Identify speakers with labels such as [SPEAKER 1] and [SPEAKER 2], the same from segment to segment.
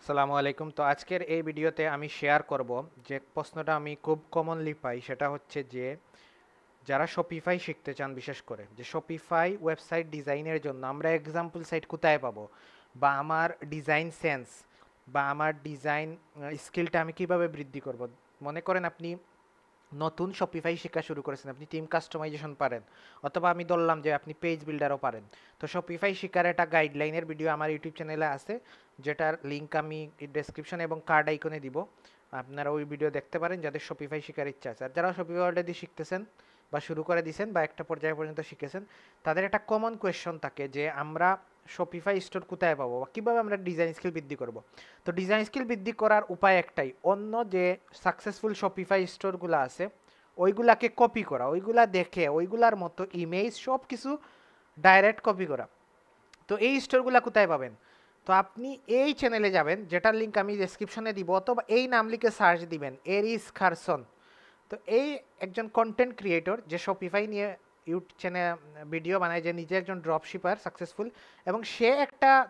[SPEAKER 1] আসসালামু আলাইকুম। তো আজকের এই ভিডিওতে আমি শেয়ার করব যে প্রশ্নটা আমি খুব কমনলি পাই, সেটা হচ্ছে যে যারা শপিফাই শিখতে চান, বিশেষ করে যে শপিফাই ওয়েবসাইট ডিজাইনের জন্য আমরা এক্সাম্পল সাইট কোথায় পাবো, বা আমার ডিজাইন সেন্স বা আমার ডিজাইন স্কিলটা আমি কিভাবে বৃদ্ধি করব। মনে করেন আপনি নতুন শপিফাই শেখা শুরু করেছেন, আপনি টিম কাস্টমাইজেশন পারেন, অথবা আমি ধরলাম যে আপনি পেজ বিল্ডারও পারেন। তো শপিফাই শেখার একটা গাইডলাইনের ভিডিও আমার ইউটিউব চ্যানেলে আছে, যেটার লিঙ্ক আমি ডেসক্রিপশনে এবং কার্ড আইকনে দিব। আপনারা ওই ভিডিও দেখতে পারেন যাদের শপিফাই শেখার ইচ্ছা আছে। আর যারা শপিফাই অলরেডি শিখতেছেন বা শুরু করে দিয়েছেন বা একটা পর্যায় পর্যন্ত শিখেছেন, তাদের একটা কমন কোয়েশ্চন থাকে যে আমরা শপিফাই স্টোর কোথায় পাবো বা কীভাবে আমরা ডিজাইন স্কিল বৃদ্ধি করব। তো ডিজাইন স্কিল বৃদ্ধি করার উপায় একটাই, অন্য যে সাকসেসফুল শপিফাই স্টোরগুলো আছে ওইগুলাকে কপি করা, ওইগুলা দেখে ওইগুলার মতো ইমেজ সব কিছু ডাইরেক্ট কপি করা। তো এই স্টোরগুলো কোথায় পাবেন? তো আপনি এই চ্যানেলে যাবেন, যেটার লিঙ্ক আমি ডেসক্রিপশনে দিব, অথবা এই নাম লিখে সার্চ দিবেন এরিস খারসন। তো এই একজন কন্টেন্ট ক্রিয়েটর যে শপিফাই নিয়ে ইউটিউব চ্যানেল ভিডিও বানায়, যে নিজে একজন ড্রপ শিপার সাকসেসফুল, এবং সে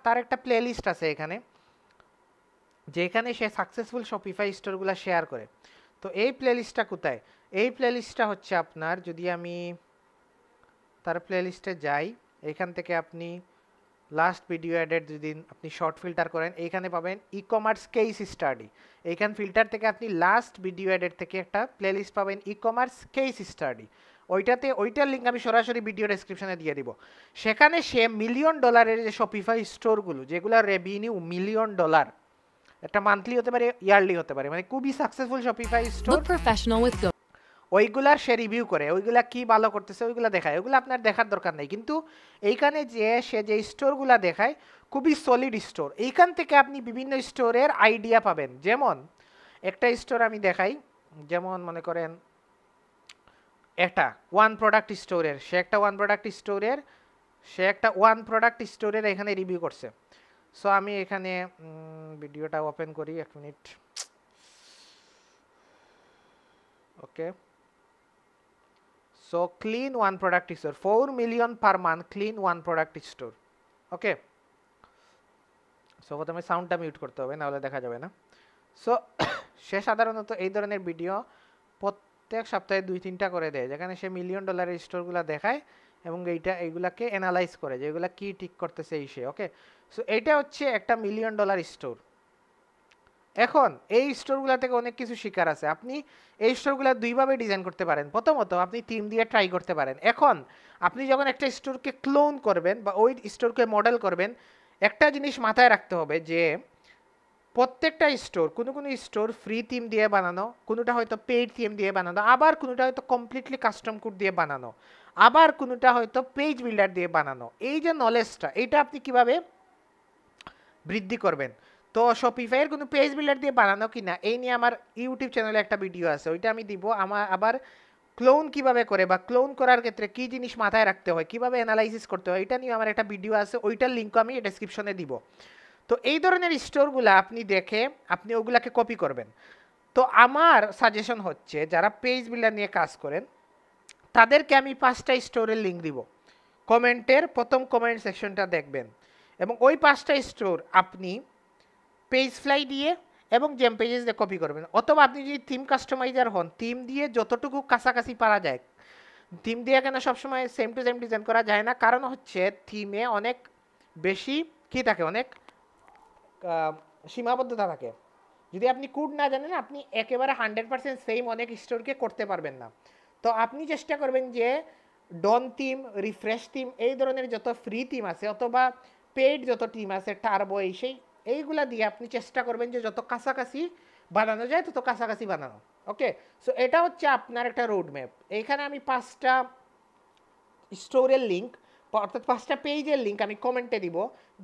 [SPEAKER 1] তার একটা প্লে লিস্ট আছে এখানে, যেখানে সে সাকসেসফুল শপিফাই স্টোরগুলো শেয়ার করে। তো এই প্লে লিস্টটা কোথায়? এই প্লে লিস্টটা হচ্ছে আপনার, যদি আমি তার প্লে লিস্টে যাই, এখান থেকে আপনি লাস্ট ভিডিও অ্যাডের যদি আপনি শর্ট ফিল্টার করেন, এইখানে পাবেন ই কমার্স কেস স্টাডি। এইখান ফিল্টার থেকে আপনি লাস্ট ভিডিও অ্যাডের থেকে একটা প্লে লিস্ট পাবেন ই কমার্স কেস স্টাডি। ওইটার লিঙ্ক আমি সরাসরি ভিডিও ডেসক্রিপশনে দিয়ে দিব। সেখানে সে $1,000,000 যে শপিফাই স্টোরগুলো, যেগুলো রেভিনিউ $1,000,000, একটা মান্থলি হতে পারে, ইয়ারলি হতে পারে, মানে খুবই সাকসেসফুল শপিফাই স্টোর, ওইগুলার সে রিভিউ করে, ওইগুলা কি ভালো করতেছে ওইগুলা দেখায়। ওইগুলো আপনার দেখার দরকার নেই, কিন্তু এইখানে যে সে যে স্টোরগুলা দেখায় খুবই সলিড স্টোর। এইখান থেকে আপনি বিভিন্ন স্টোরের আইডিয়া পাবেন। যেমন একটা স্টোর আমি দেখাই, যেমন মনে করেন এটা সে একটা ওয়ান প্রোডাক্ট স্টোরের এখানে রিভিউ করছে। সো আমি এখানে ভিডিওটা ওপেন করি, 1 মিনিট। ওকে, so clean one product store, 4 million per month, clean one product store. ওকে, সো প্রথমে সাউন্ডটা মিউট করতে হবে, নাহলে দেখা যাবে না। সো সে সাধারণত এই ধরনের ভিডিও প্রত্যেক সপ্তাহে 2-3টা করে দেয়, যেখানে সে $1,000,000 স্টোরগুলো দেখায় এবং এইগুলাকে অ্যানালাইজ করে যে এগুলা কি ঠিক করতেছে এই সে। ওকে, সো এইটা হচ্ছে একটা $1,000,000 স্টোর। এখন এই স্টোরগুলো থেকে অনেক কিছু শিকার আছে। আপনি এই স্টোরগুলো দুইভাবে ডিজাইন করতে পারেন। প্রথমত আপনি থিম দিয়ে ট্রাই করতে পারেন। এখন আপনি যখন একটা স্টোরকে ক্লোন করবেন বা ওই স্টোরকে মডেল করবেন, একটা জিনিস মাথায় রাখতে হবে যে প্রত্যেকটা স্টোর, কোনো স্টোর ফ্রি থিম দিয়ে বানানো, কোনোটা হয়তো পেইড থিম দিয়ে বানানো, আবার কোনোটা হয়তো কমপ্লিটলি কাস্টম কোড দিয়ে বানানো, আবার কোনোটা হয়তো পেজ বিল্ডার দিয়ে বানানো। এই যে নলেজটা, এইটা আপনি কিভাবে বৃদ্ধি করবেন? তো শপিফাইয়ের কোনো পেজ বিল্ডার দিয়ে বানানো কিনা এই নিয়ে আমার ইউটিউব চ্যানেলে একটা ভিডিও আছে, ওইটা আমি দিব। আমার আবার ক্লোন কিভাবে করে বা ক্লোন করার ক্ষেত্রে কি জিনিস মাথায় রাখতে হয়, কিভাবে অ্যানালাইসিস করতে হয়, এটা নিয়ে আমার একটা ভিডিও আছে, ওইটার লিঙ্কও আমি ডেসক্রিপশনে দিব। তো এই ধরনের স্টোরগুলো আপনি দেখে আপনি ওগুলাকে কপি করবেন। তো আমার সাজেশন হচ্ছে, যারা পেজ বিল্ডার নিয়ে কাজ করেন তাদেরকে আমি 5টা স্টোরের লিঙ্ক দিব। কমেন্টের প্রথম কমেন্ট সেকশনটা দেখবেন, এবং ওই 5টা স্টোর আপনি পেজ ফ্লাই দিয়ে এবং জেম পেজেস দিয়ে কপি করবেন। অথবা আপনি যদি থিম কাস্টমাইজার হন, থিম দিয়ে যতটুকু কাছাকাছি পারা যায়, থিম দিয়ে কেন সবসময় সেম টু সেম ডিজাইন করা যায় না, কারণ হচ্ছে থিমে অনেক বেশি কি থাকে, অনেক সীমাবদ্ধতা থাকে। যদি আপনি কোড না জানেন, আপনি একেবারে 100% সেম অনেক স্টোরকে করতে পারবেন না। তো আপনি চেষ্টা করবেন যে ডন থিম, রিফ্রেশ থিম, এই ধরনের যত ফ্রি থিম আছে অথবা পেইড যত থিম আছে, টার্বো, এইগুলা দিয়ে আপনি চেষ্টা করবেন যে যত কাছাকাছি বানানো যায় তত কাছাকাছি বানানো। ওকে, সো এটা হচ্ছে আপনার একটা রোড ম্যাপ। এইখানে আমি 5টা স্টোরের লিঙ্ক, অর্থাৎ 5টা পেজের লিঙ্ক আমি কমেন্টে দিব,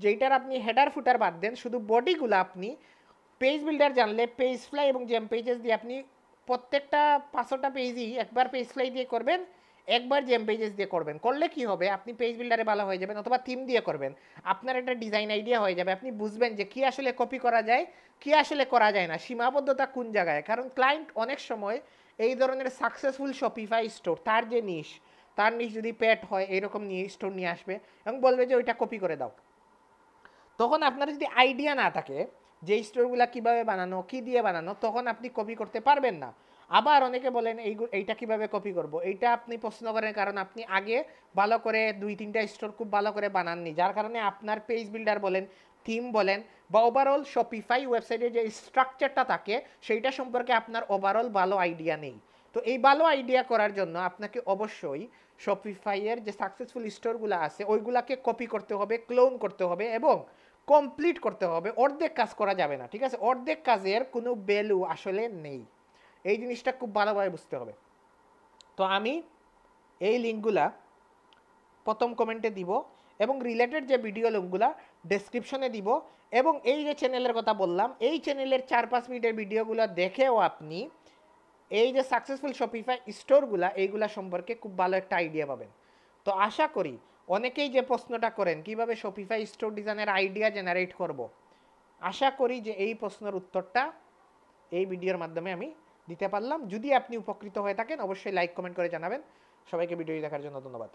[SPEAKER 1] যেইটার আপনি হেডার ফুটার বাদ দেন, শুধু বডিগুলো আপনি পেজ বিল্ডার জানলে পেজ ফ্লাই এবং জেম পেজেস দিয়ে আপনি প্রত্যেকটা 5টা পেজই একবার পেজ ফ্লাই দিয়ে করবেন, একবার জেম পেজেস দিয়ে করবেন। করলে কি হবে, আপনি পেজ বিল্ডারে ভালো হয়ে যাবেন, অথবা থিম দিয়ে করবেন, আপনার একটা ডিজাইন আইডিয়া হয়ে যাবে। আপনি বুঝবেন যে কি আসলে কপি করা যায়, কি আসলে করা যায় না, সীমাবদ্ধতা কোন জায়গায়। কারণ ক্লায়েন্ট অনেক সময় এই ধরনের সাকসেসফুল শপিফাই স্টোর, তার নিশ যদি পেট হয় এরকম নিয়ে স্টোর নিয়ে আসবে এবং বলবে যে ওইটা কপি করে দাও। তখন আপনার যদি আইডিয়া না থাকে যে স্টোরগুলো কীভাবে বানানো, কী দিয়ে বানানো, তখন আপনি কপি করতে পারবেন না। আবার অনেকে বলেন এইটা কিভাবে কপি করব, এইটা আপনি প্রশ্ন করেন কারণ আপনি আগে ভালো করে 2-3টা স্টোর খুব ভালো করে বানাননি, যার কারণে আপনার পেজ বিল্ডার বলেন, থিম বলেন, বা ওভারঅল শপিফাই ওয়েবসাইটের যে স্ট্রাকচারটা থাকে সেইটা সম্পর্কে আপনার ওভারঅল ভালো আইডিয়া নেই। তো এই ভালো আইডিয়া করার জন্য আপনাকে অবশ্যই শপিফাইয়ের যে সাকসেসফুল স্টোরগুলো আছে ওইগুলাকে কপি করতে হবে, ক্লোন করতে হবে এবং কমপ্লিট করতে হবে। অর্ধেক কাজ করা যাবে না, ঠিক আছে? অর্ধেক কাজের কোনো ভ্যালু আসলে নেই, এই জিনিসটা খুব ভালোভাবে বুঝতে হবে। তো আমি এই লিঙ্কগুলা প্রথম কমেন্টে দিব এবং রিলেটেড যে ভিডিও লিঙ্কগুলা ডেসক্রিপশনে দিব, এবং এই যে চ্যানেলের কথা বললাম এই চ্যানেলের 4-5 মিনিটের ভিডিওগুলো দেখেও আপনি এই যে সাকসেসফুল শপিফাই স্টোরগুলা এইগুলা সম্পর্কে খুব ভালো একটা আইডিয়া পাবেন। তো আশা করি অনেকেই যে প্রশ্নটা করেন কিভাবে শপিফাই স্টোর ডিজাইনের আইডিয়া জেনারেট করব, আশা করি যে এই প্রশ্নের উত্তরটা এই ভিডিওর মাধ্যমে আমি দিতে পারলাম। যদি আপনি উপকৃত হয়ে থাকেন অবশ্যই লাইক কমেন্ট করে জানাবেন। সবাইকে ভিডিওটি দেখার জন্য ধন্যবাদ।